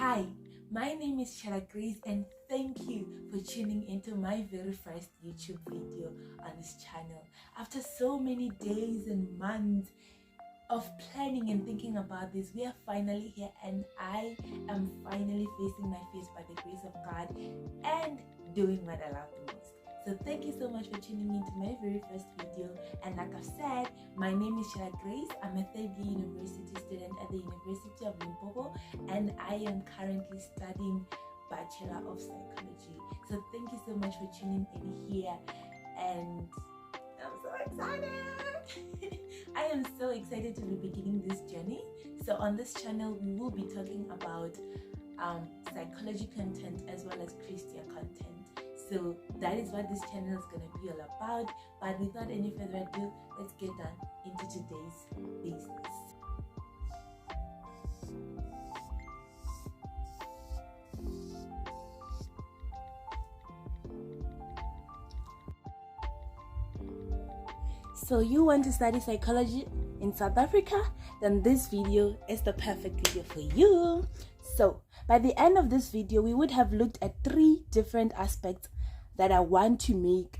Hi, my name is Grace, and thank you for tuning into my very first YouTube video on this channel. After so many days and months of planning and thinking about this, we are finally here, and I am finally facing my fears by the grace of God and doing what I love the most. So thank you so much for tuning into my very first video. And like I've said, my name is Grace. I'm a third-year university student at the University of Limpopo, and I am currently studying Bachelor of Psychology. So thank you so much for tuning in here, and I'm so excited. I am so excited to be beginning this journey. So on this channel, we will be talking about psychology content as well as Christian content. So that is what this channel is going to be all about. But without any further ado, let's get down into today's business. So you want to study psychology in South Africa? Then this video is the perfect video for you. So by the end of this video, we would have looked at 3 different aspects that I want to make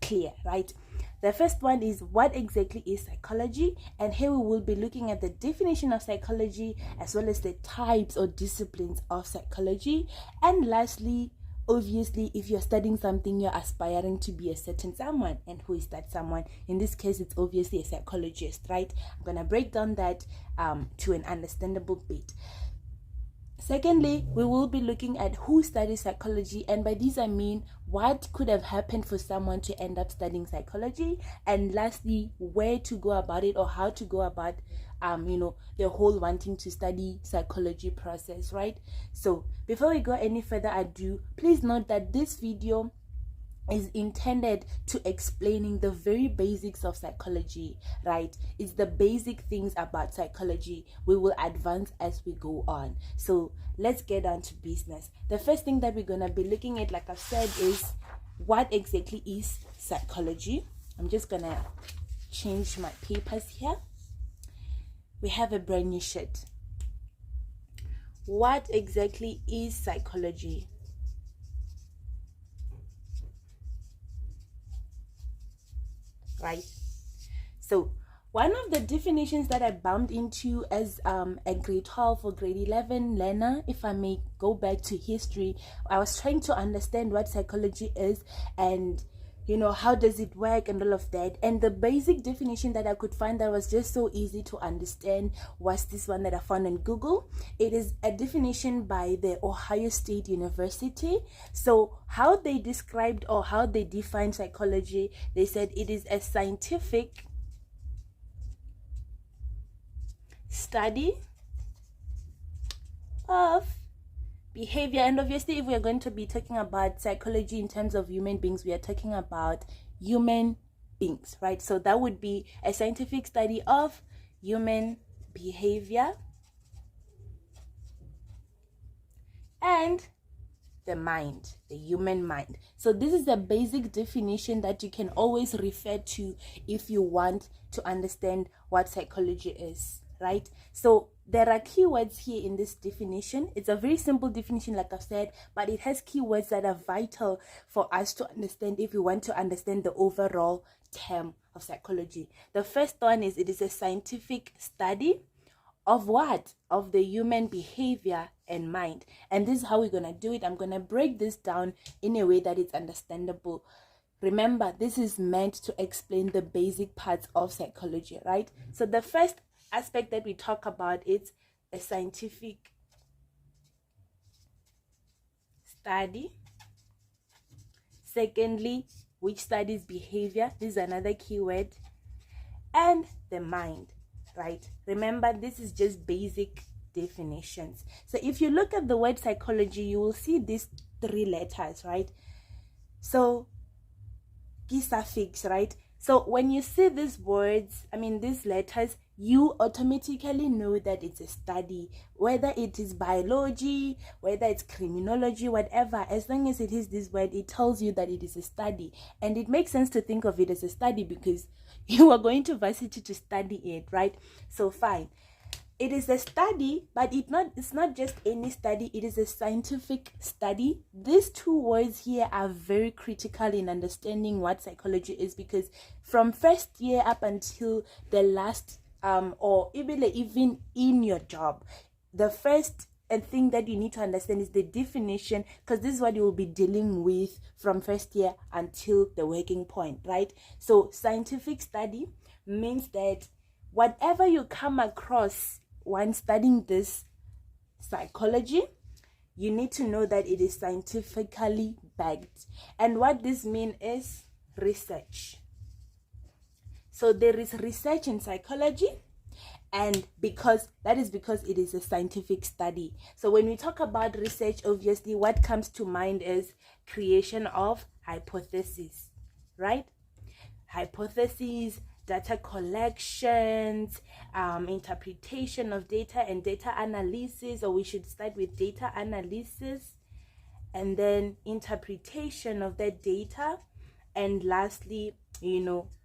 clear, right? The first one is what exactly is psychology, and here we will be looking at the definition of psychology as well as the types or disciplines of psychology. And lastly, obviously, if you're studying something, you're aspiring to be a certain someone. And who is that someone? In this case, it's obviously a psychologist, right? I'm gonna break down that to an understandable bit. Secondly, we will be looking at who studies psychology, and by this I mean what could have happened for someone to end up studying psychology. And lastly, where to go about it, or how to go about the whole wanting to study psychology process, right? So before we go any further ado, please note that this video is intended to explaining the very basics of psychology, right? It's the basic things about psychology. We will advance as we go on. So let's get down to business. The first thing that we're gonna be looking at, like I've said, is what exactly is psychology. I'm just gonna change my papers here. We have a brand new sheet. What exactly is psychology? Right? So one of the definitions that I bumped into as a grade 12 or grade 11 learner, if I may go back to history, I was trying to understand what psychology is and how does it work and all of that. And the basic definition that I could find that was just so easy to understand was this one that I found on Google. It is a definition by the Ohio State University. So how they described or how they defined psychology, they said it is a scientific study of behavior. And obviously, if we are going to be talking about psychology in terms of human beings, we are talking about human beings, right? So that would be a scientific study of human behavior and the mind, the human mind. So this is a basic definition that you can always refer to if you want to understand what psychology is, right? So there are keywords here in this definition. It's a very simple definition, like I've said, but it has keywords that are vital for us to understand if we want to understand the overall term of psychology. The first one is it is a scientific study of what? Of the human behavior and mind. And this is how we're going to do it. I'm going to break this down in a way that it's understandable. Remember, this is meant to explain the basic parts of psychology, right? So the first aspect that we talk about is a scientific study. Secondly, which studies behavior. This is another keyword. And the mind, right? Remember, this is just basic definitions. So if you look at the word psychology, you will see these 3 letters, right? So key suffix, right? So when you see these words, these letters, you automatically know that it's a study, whether it is biology, whether it's criminology, whatever. As long as it is this word, it tells you that it is a study. And it makes sense to think of it as a study because you are going to varsity to study it, right? So fine. it is a study, but it's not just any study, it is a scientific study. These two words here are very critical in understanding what psychology is, because from first year up until the last or even in your job, the first thing that you need to understand is the definition, because this is what you will be dealing with from first year until the working point, right? So scientific study means that whatever you come across when studying this psychology, you need to know that it is scientifically backed. And what this means is research. So there is research in psychology, and because it is a scientific study. So when we talk about research, obviously what comes to mind is creation of hypotheses, right? Hypotheses, data collections, interpretation of data and data analysis, or we should start with data analysis, and then interpretation of that data, and lastly,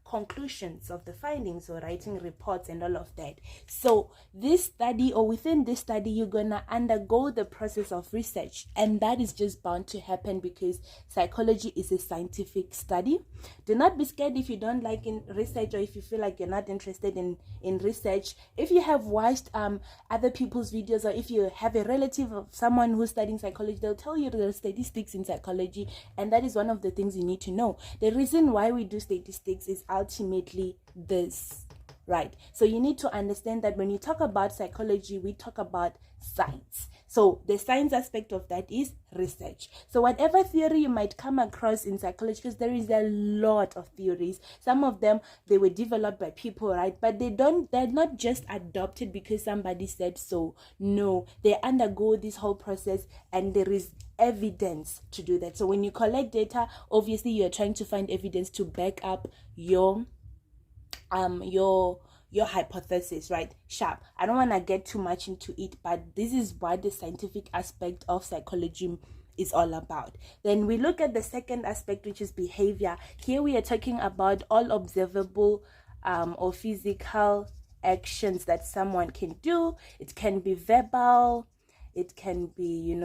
conclusions of the findings, or writing reports and all of that. So this study, or within this study, you're gonna undergo the process of research, and that is just bound to happen because psychology is a scientific study. Do not be scared if you don't like in research, or if you feel like you're not interested in research. If you have watched other people's videos, or if you have a relative of someone who's studying psychology, they'll tell you the statistics in psychology, and that is one of the things you need to know. The reason why we do statistics is ultimately this, right? So you need to understand that when you talk about psychology, we talk about science. So the science aspect of that is research. So whatever theory you might come across in psychology, because there is a lot of theories, some of them, they were developed by people, right? But they're not just adopted because somebody said so. No, they undergo this whole process, and there is evidence to do that. So when you collect data, obviously you're trying to find evidence to back up your hypothesis, right? Sharp. I don't want to get too much into it, but this is what the scientific aspect of psychology is all about. Then we look at the second aspect, which is behavior. Here we are talking about all observable or physical actions that someone can do. It can be verbal, it can be,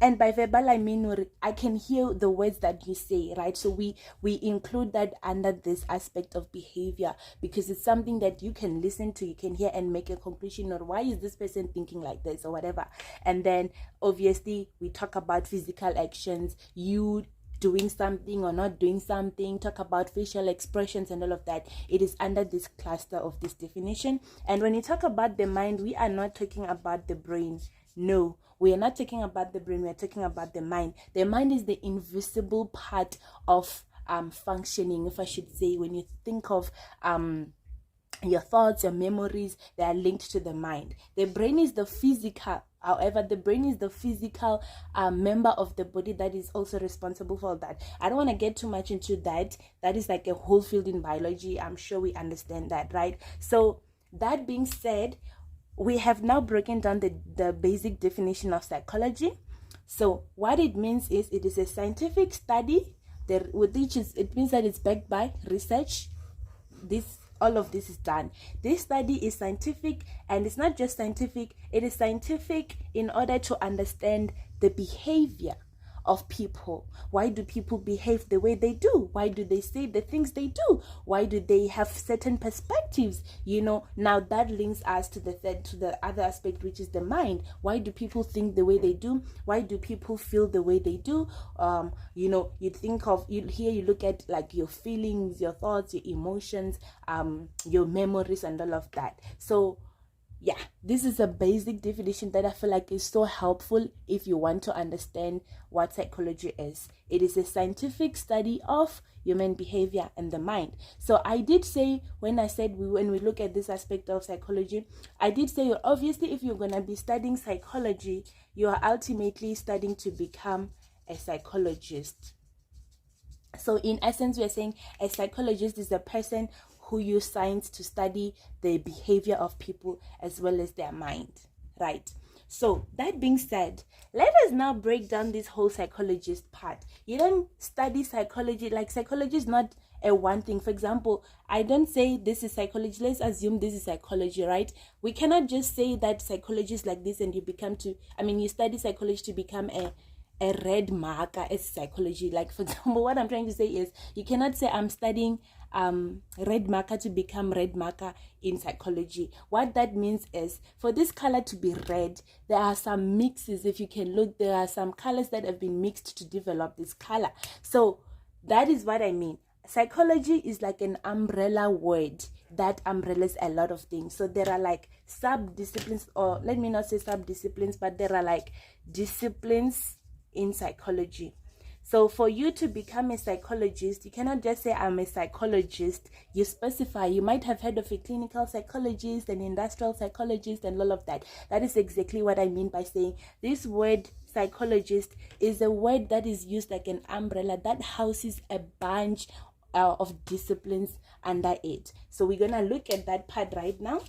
and by verbal I mean I can hear the words that you say, right? So we include that under this aspect of behavior, because it's something that you can listen to, you can hear and make a conclusion, or why is this person thinking like this, or whatever. And then obviously we talk about physical actions, you doing something or not doing something, talk about facial expressions and all of that. It is under this cluster of this definition. And when you talk about the mind, we are not talking about the brain. No, we are not talking about the brain, we are talking about the mind. The mind is the invisible part of functioning, if I should say. When you think of your thoughts, your memories, they are linked to the mind. The brain is the physical, however, the brain is the physical member of the body that is also responsible for that. I don't want to get too much into that. That is like a whole field in biology. I'm sure we understand that, right? So that being said, we have now broken down the basic definition of psychology. So what it means is it is a scientific study, it means that it's backed by research. All of this is done. This study is scientific, and it's not just scientific, it is scientific in order to understand the behavior of people. Why do people behave the way they do? Why do they say the things they do? Why do they have certain perspectives? Now that links us to the other aspect, which is the mind. Why do people think the way they do? Why do people feel the way they do? You look at like your feelings, your thoughts, your emotions, your memories and all of that. So yeah, this is a basic definition that I feel like is so helpful if you want to understand what psychology is. It is a scientific study of human behavior and the mind. So I did say, when we look at this aspect of psychology, I did say, obviously, if you're going to be studying psychology, you are ultimately studying to become a psychologist. So in essence, we are saying a psychologist is a person who use science to study the behavior of people as well as their mind, right? So that being said, let us now break down this whole psychologist part. You don't study psychology, like psychology is not a one thing. For example, I don't say this is psychology, let's assume this is psychology, right? We cannot just say that psychology is like this and you study psychology to become a red marker as psychology. Like, for example, what I'm trying to say is you cannot say I'm studying red marker to become red marker in psychology. What that means is, for this color to be red, there are some mixes. If you can look, there are some colors that have been mixed to develop this color. So that is what I mean. Psychology is like an umbrella word that umbrellas a lot of things. So there are like sub-disciplines, or let me not say sub-disciplines, but there are like disciplines in psychology. So for you to become a psychologist, you cannot just say I'm a psychologist. You specify. You might have heard of a clinical psychologist, an industrial psychologist, and all of that. That is exactly what I mean by saying this word psychologist is a word that is used like an umbrella that houses a bunch of disciplines under it. So we're gonna look at that part right now.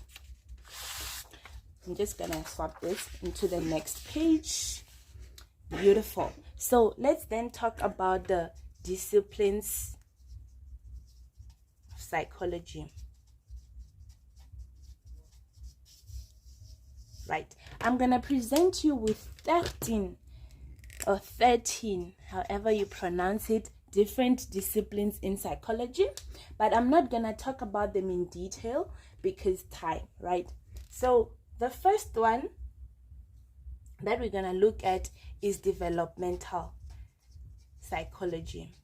I'm just gonna swap this into the next page. Beautiful. So let's then talk about the disciplines of psychology. Right. I'm going to present you with 13 or 13, however you pronounce it, different disciplines in psychology. But I'm not going to talk about them in detail because time, right? So the first one that we're going to look at is developmental psychology.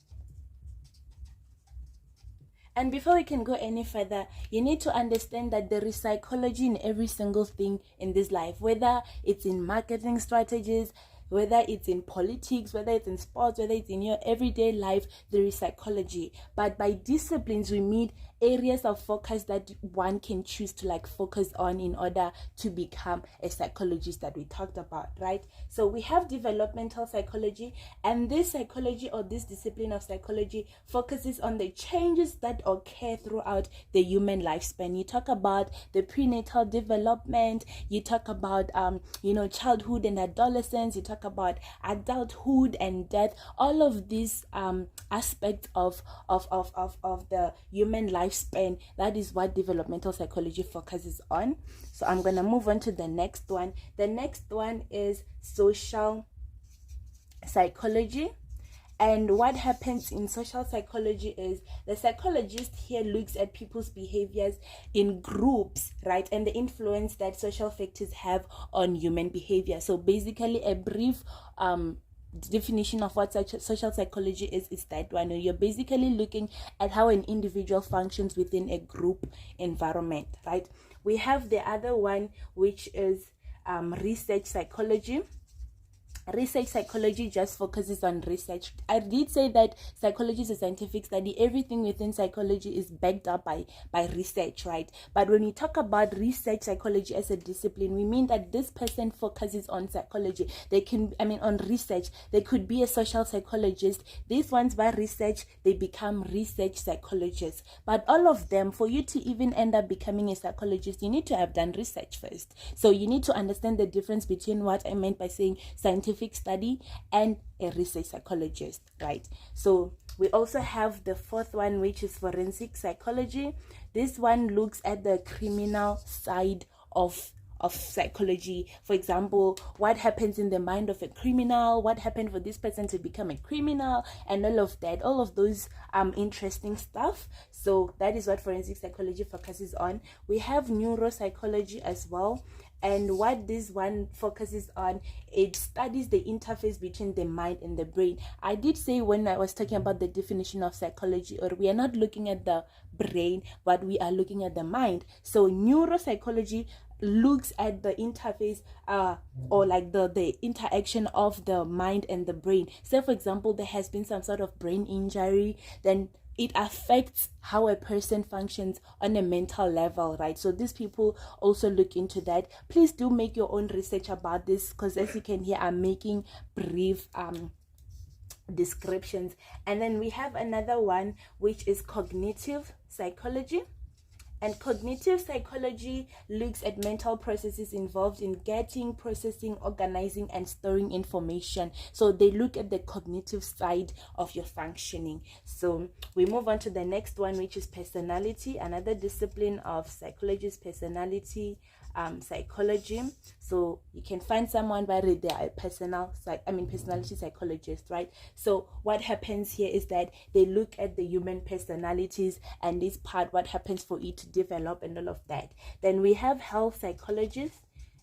And before we can go any further, you need to understand that there is psychology in every single thing in this life, whether it's in marketing strategies, whether it's in politics, whether it's in sports, whether it's in your everyday life, there is psychology. But by disciplines, we mean areas of focus that one can choose to like focus on in order to become a psychologist that we talked about, right? So we have developmental psychology, and this psychology or this discipline of psychology focuses on the changes that occur throughout the human lifespan. You talk about the prenatal development, you talk about childhood and adolescence, you talk about adulthood and death, all of these aspects of the human lifespan. That is what developmental psychology focuses on. So I'm gonna move on to the next one. The next one is social psychology. And what happens in social psychology is the psychologist here looks at people's behaviors in groups, right? And the influence that social factors have on human behavior. So basically a brief definition of what social psychology is that one. You're basically looking at how an individual functions within a group environment, right? We have the other one, which is research psychology. Research psychology just focuses on research. I did say that psychology is a scientific study. Everything within psychology is backed up by research, right? But when we talk about research psychology as a discipline, we mean that this person focuses on psychology. On research. They could be a social psychologist. These ones by research, they become research psychologists. But all of them, for you to even end up becoming a psychologist, you need to have done research first. So you need to understand the difference between what I meant by saying scientific study and a research psychologist, right? So we also have the fourth one, which is forensic psychology. This one looks at the criminal side of psychology. For example, what happens in the mind of a criminal, what happened for this person to become a criminal, and all of that, all of those interesting stuff. So that is what forensic psychology focuses on. We have neuropsychology as well. And what this one focuses on, it studies the interface between the mind and the brain. I did say when I was talking about the definition of psychology, or we are not looking at the brain, but we are looking at the mind. So neuropsychology looks at the interface or like the interaction of the mind and the brain. So for example, there has been some sort of brain injury, then it affects how a person functions on a mental level, right? So these people also look into that. Please do make your own research about this, because as you can hear, I'm making brief descriptions. And then we have another one, which is cognitive psychology. And cognitive psychology looks at mental processes involved in getting, processing, organizing, and storing information. So they look at the cognitive side of your functioning. So we move on to the next one, which is personality, another discipline of psychology is personality psychology. So you can find someone by their personality psychologist, right? So what happens here is that they look at the human personalities and this part, what happens for it to develop and all of that. Then we have health psychologists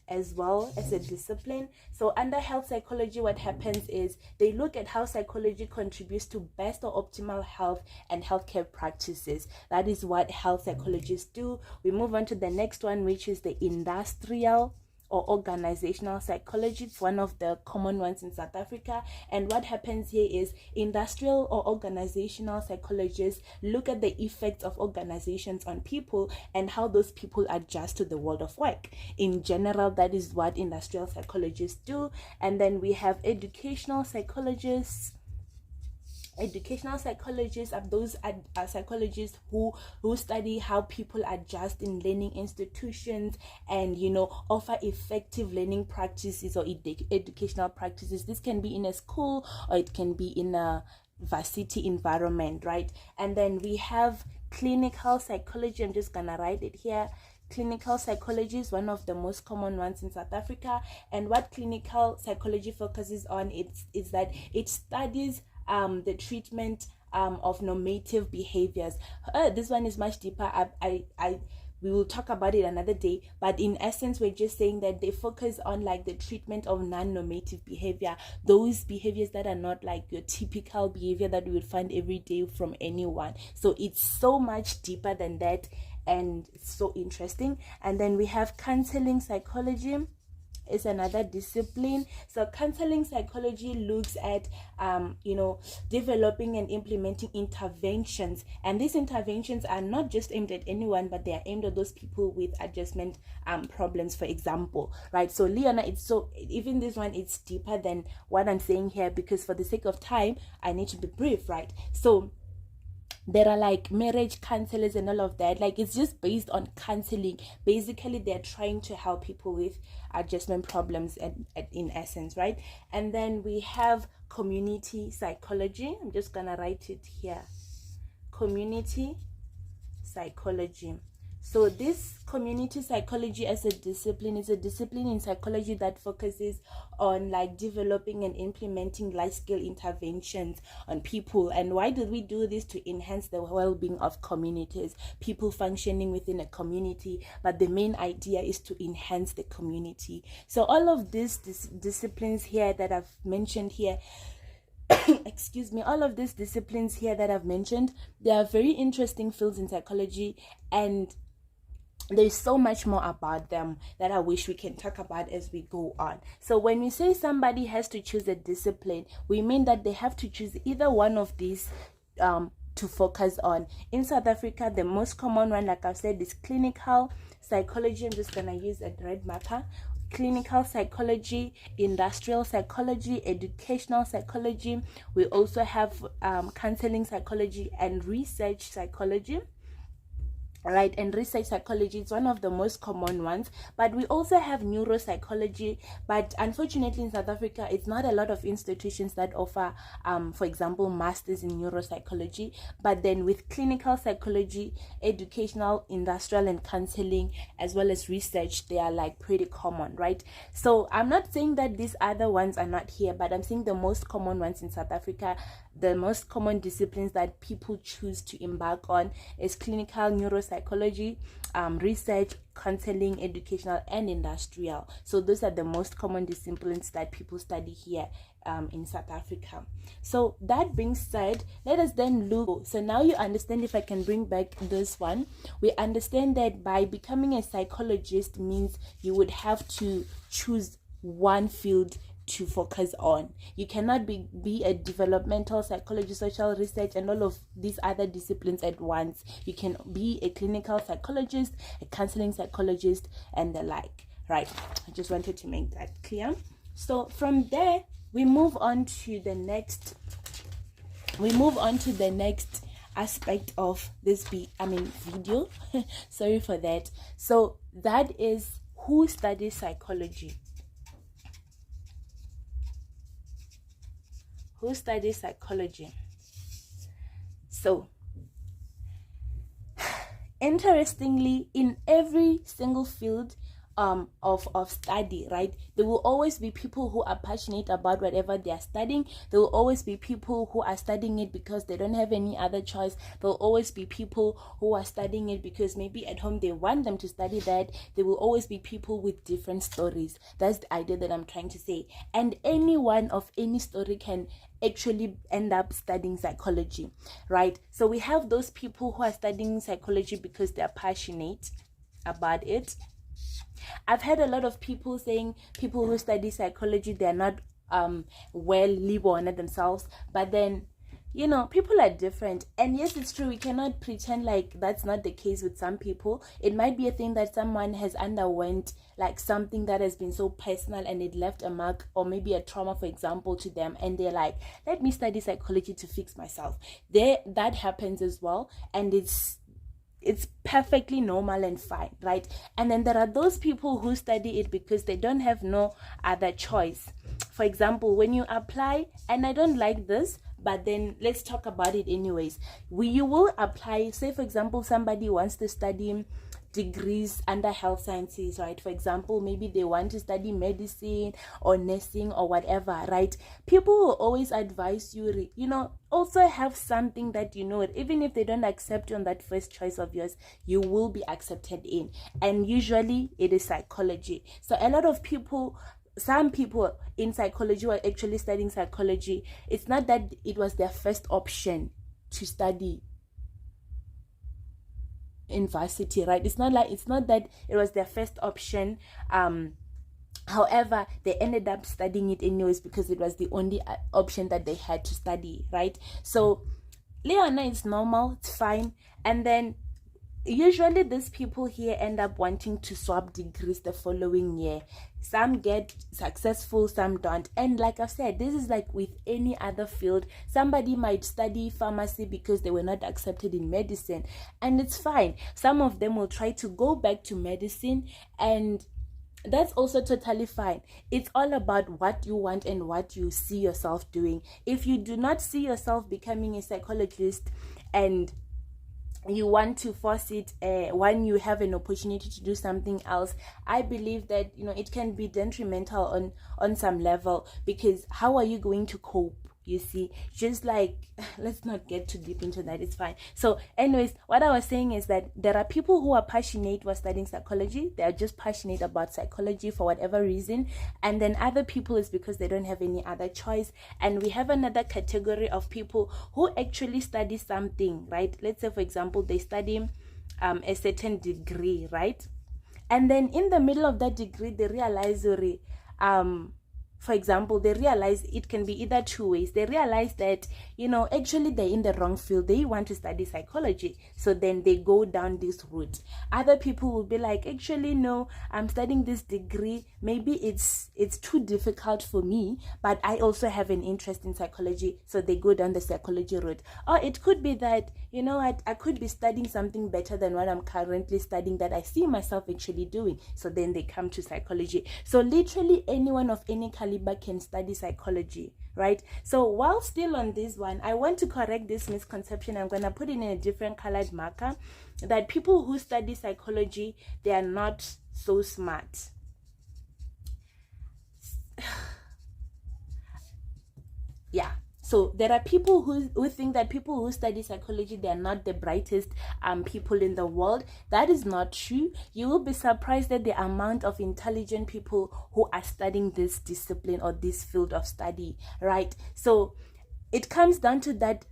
as well as a discipline. So under health psychology, what happens is they look at how psychology contributes to best or optimal health and healthcare practices. That is what health psychologists do. We move on to the next one, which is the industrial or organizational psychology. It's one of the common ones in South Africa. And what happens here is industrial or organizational psychologists look at the effects of organizations on people and how those people adjust to the world of work. In general, that is what industrial psychologists do. And then we have educational psychologists. Educational psychologists are those psychologists who study how people adjust in learning institutions and offer effective learning practices or educational practices. This can be in a school or it can be in a varsity environment, right? And then we have clinical psychology. I'm just gonna write it here. Clinical psychology is one of the most common ones in South Africa, and what clinical psychology focuses on is that it studies the treatment of normative behaviors. This one is much deeper. We will talk about it another day, but in essence, we're just saying that they focus on like the treatment of non-normative behavior, those behaviors that are not like your typical behavior that you would find every day from anyone. So it's so much deeper than that, and it's so interesting. And then we have counseling psychology. Is another discipline. So counseling psychology looks at developing and implementing interventions, and these interventions are not just aimed at anyone, but they are aimed at those people with adjustment problems, for example, right? So Leona, even this one, it's deeper than what I'm saying here, because for the sake of time I need to be brief, right? So there are like marriage counselors and all of that. Like, it's just based on counseling. Basically, they're trying to help people with adjustment problems in essence, right? And then we have community psychology. I'm just gonna write it here. Community psychology. So this community psychology as a discipline is a discipline in psychology that focuses on like developing and implementing large-scale interventions on people. And why do we do this? To enhance the well-being of communities, people functioning within a community, but the main idea is to enhance the community. So all of these disciplines here that I've mentioned here, all of these disciplines here that I've mentioned, they are very interesting fields in psychology, and there's so much more about them that I wish we can talk about as we go on. So when we say somebody has to choose a discipline, we mean that they have to choose either one of these to focus on. In South Africa, the most common one, like I've said, is clinical psychology. I'm just gonna use a red marker. Clinical psychology, industrial psychology, educational psychology. We also have counseling psychology and research psychology. Right, and research psychology is one of the most common ones, but we also have neuropsychology. But unfortunately in South Africa, it's not a lot of institutions that offer for example, masters in neuropsychology. But then with clinical psychology, educational, industrial, and counseling, as well as research, they are like pretty common, right? So I'm not saying that these other ones are not here, but I'm saying the most common ones in South Africa, the most common disciplines that people choose to embark on is clinical neuropsychology, research, counseling, educational, and industrial. So those are the most common disciplines that people study here in South Africa. So that being said, let us then look. So now you understand, if I can bring back this one, we understand that by becoming a psychologist means you would have to choose one field to focus on. You cannot be a developmental psychology, social research, and all of these other disciplines at once. You can be a clinical psychologist, a counseling psychologist, and the like, right? I just wanted to make that clear. So from there, we move on to the next aspect of this video. Sorry for that. So that is who studies psychology. Who studies psychology? So interestingly, in every single field of study, right, there will always be people who are passionate about whatever they are studying. There will always be people who are studying it because they don't have any other choice. There will always be people who are studying it because maybe at home they want them to study that. There will always be people with different stories. That's the idea that I'm trying to say. And anyone of any story can actually end up studying psychology, right? So we have those people who are studying psychology because they're passionate about it. I've heard a lot of people saying people who study psychology, they're not well liberated themselves, but then, you know, people are different. And yes, it's true, we cannot pretend like that's not the case with some people. It might be a thing that someone has underwent, like something that has been so personal and it left a mark, or maybe a trauma, for example, to them, and they're like, let me study psychology to fix myself. That happens as well, and it's perfectly normal and fine, right? And then there are those people who study it because they don't have no other choice. For example, when you apply, and I don't like this, but then let's talk about it anyways. You will apply, say for example, somebody wants to study degrees under health sciences, right? For example, maybe they want to study medicine or nursing or whatever, right? People will always advise you, you know, also have something that, you know, even if they don't accept you on that first choice of yours, you will be accepted in. And usually it is psychology. So a lot of people, some people in psychology who are actually studying psychology, it's not that it was their first option to study in varsity, right? It's not that it was their first option. However, they ended up studying it anyways because it was the only option that they had to study, right? So Leona, it's normal, it's fine. And then usually these people here end up wanting to swap degrees the following year. Some get successful, some don't. And like I've said, this is like with any other field. Somebody might study pharmacy because they were not accepted in medicine, and it's fine. Some of them will try to go back to medicine, and that's also totally fine. It's all about what you want and what you see yourself doing. If you do not see yourself becoming a psychologist and you want to force it when you have an opportunity to do something else, I believe that, you know, it can be detrimental on some level, because how are you going to cope? You see, just like, let's not get too deep into that, it's fine. So anyways, what I was saying is that there are people who are passionate while studying psychology. They are just passionate about psychology for whatever reason. And then other people is because they don't have any other choice. And we have another category of people who actually study something, right? Let's say, for example, they study a certain degree, right? And then in the middle of that degree, they realize for example, they realize it can be either two ways. They realize that, you know, actually they're in the wrong field. They want to study psychology. So then they go down this route. Other people will be like, actually, no, I'm studying this degree. Maybe it's too difficult for me, but I also have an interest in psychology. So they go down the psychology route. Or it could be that, you know what, I could be studying something better than what I'm currently studying that I see myself actually doing. So then they come to psychology. So literally anyone of any caliber can study psychology, right? So while still on this one, I want to correct this misconception. I'm going to put it in a different colored marker, that people who study psychology, they are not so smart. Yeah. So there are people who think that people who study psychology, they are not the brightest people in the world. That is not true. You will be surprised at the amount of intelligent people who are studying this discipline or this field of study, right? So it comes down to that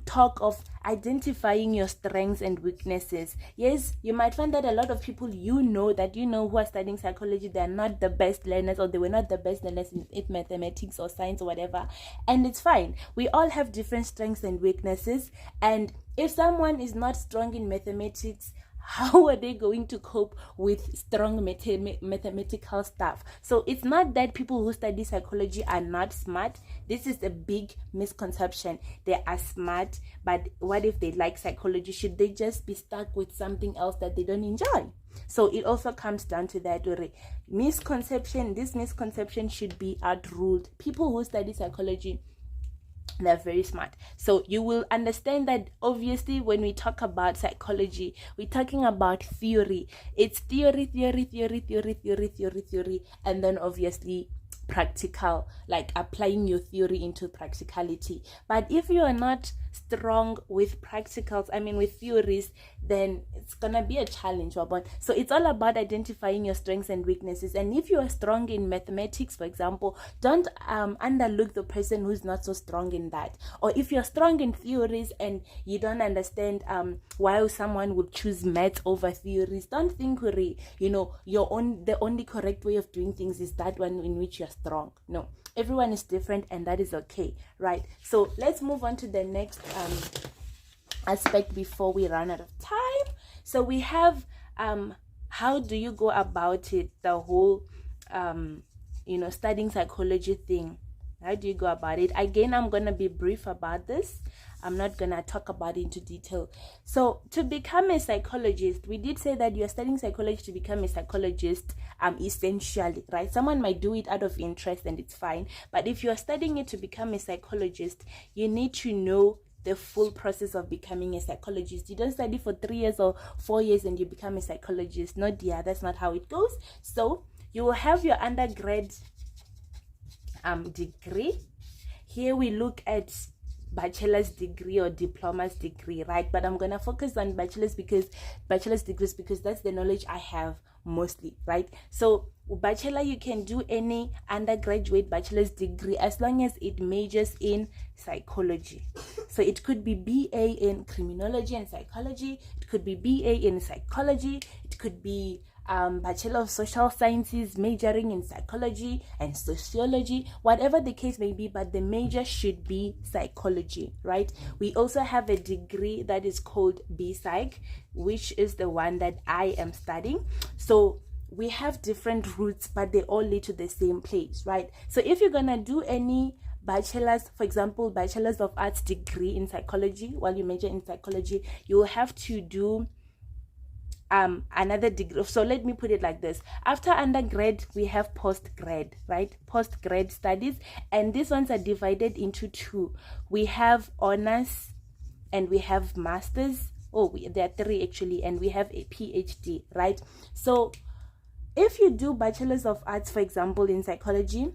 talk of identifying your strengths and weaknesses. Yes, you might find that a lot of people who are studying psychology, they are not the best learners, or they were not the best learners in mathematics or science or whatever, and it's fine. We all have different strengths and weaknesses, and if someone is not strong in mathematics, how are they going to cope with strong mathematical stuff? So it's not that people who study psychology are not smart. This is a big misconception. They are smart, but what if they like psychology? Should they just be stuck with something else that they don't enjoy? So it also comes down to that misconception. This misconception should be outruled. People who study psychology, they're very smart. So you will understand that obviously when we talk about psychology, we're talking about theory. It's theory, and then obviously practical, like applying your theory into practicality. But if you are not strong with practicals, with theories, then it's gonna be a challenge. So it's all about identifying your strengths and weaknesses. And if you are strong in mathematics, for example, don't underlook the person who's not so strong in that. Or if you're strong in theories and you don't understand why someone would choose math over theories, don't think the only correct way of doing things is that one in which you're strong. No, everyone is different, and that is okay, right? So let's move on to the next aspect before we run out of time. So we have how do you go about it, the whole studying psychology thing. How do you go about it? Again, I'm gonna be brief about this. I'm not gonna talk about it into detail. So to become a psychologist, we did say that you're studying psychology to become a psychologist, essentially, right? Someone might do it out of interest and it's fine, but if you're studying it to become a psychologist, you need to know the full process of becoming a psychologist. You don't study for 3 years or 4 years and you become a psychologist. No, dear, that's not how it goes. So you will have your undergrad degree. Here we look at bachelor's degree or diploma's degree, right? But I'm gonna focus on bachelor's degrees because that's the knowledge I have mostly, right? So bachelor, you can do any undergraduate bachelor's degree as long as it majors in psychology. So it could be BA in criminology and psychology, it could be BA in psychology, it could be Bachelor of Social Sciences majoring in psychology and sociology, whatever the case may be, but the major should be psychology, right? We also have a degree that is called BPsych, which is the one that I am studying. So we have different routes, but they all lead to the same place, right? So if you're gonna do any bachelor's, for example, bachelor's of arts degree in psychology, while you major in psychology, you will have to do another degree. So let me put it like this: after undergrad we have postgrad, right? Postgrad studies, and these ones are divided into two. We have honors and we have masters. There are 3 actually, and we have a PhD, right? So if you do bachelor's of arts, for example, in psychology,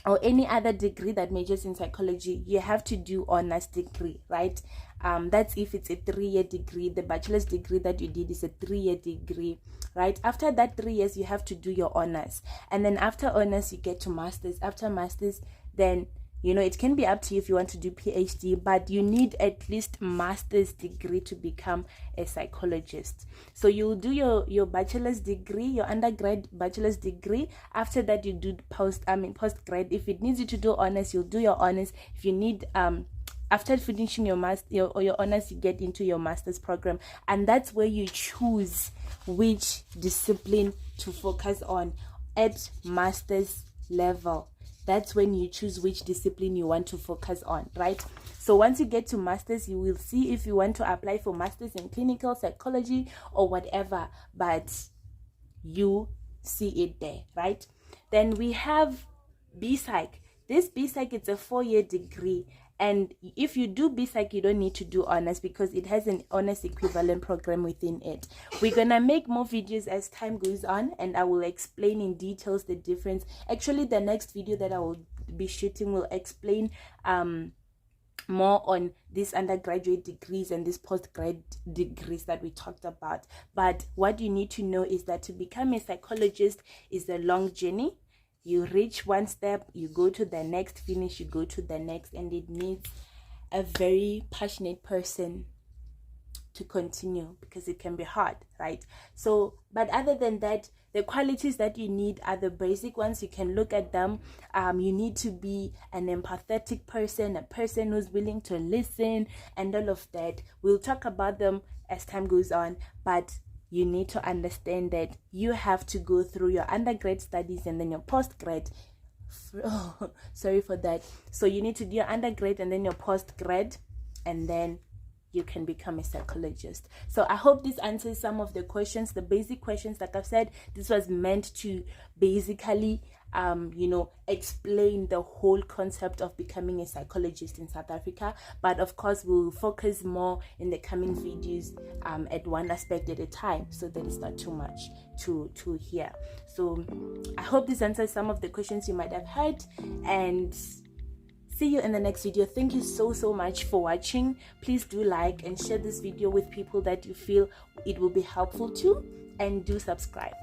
or any other degree that majors in psychology, you have to do honors degree, right? That's if it's a 3-year degree. The bachelor's degree that you did is a 3-year degree, right? After that 3 years, you have to do your honors, and then after honors you get to masters. After masters, then it can be up to you if you want to do PhD, but you need at least master's degree to become a psychologist. So you'll do your bachelor's degree, your undergrad bachelor's degree. After that, you do postgrad. If it needs you to do honors, you'll do your honors. If you need after finishing your honors, you get into your master's program, and that's where you choose which discipline to focus on at master's level. That's when you choose which discipline you want to focus on, right? So once you get to masters, you will see if you want to apply for masters in clinical psychology or whatever, but you see it there, right? Then we have BPsych. This BPsych, it's a 4-year degree, and if you do BPsych, you don't need to do honors because it has an honors equivalent program within it. We're gonna make more videos as time goes on, and I will explain in details the difference. Actually, the next video that I will be shooting will explain more on these undergraduate degrees and these postgrad degrees that we talked about. But what you need to know is that to become a psychologist is a long journey. You reach one step, you go to the next, finish, you go to the next, and it needs a very passionate person to continue, because it can be hard, right? So, but other than that, the qualities that you need are the basic ones. You can look at them. You need to be an empathetic person, a person who's willing to listen, and all of that. We'll talk about them as time goes on, but you need to understand that you have to go through your undergrad studies and then your postgrad. Oh, sorry for that. So you need to do your undergrad and then your postgrad, and then you can become a psychologist. So I hope this answers some of the questions, the basic questions. Like I've said, this was meant to basically explain the whole concept of becoming a psychologist in South Africa. But of course, we'll focus more in the coming videos at one aspect at a time, so that it's not too much to hear. So I hope this answers some of the questions you might have had, and see you in the next video. Thank you so much for watching. Please do like and share this video with people that you feel it will be helpful to, and do subscribe.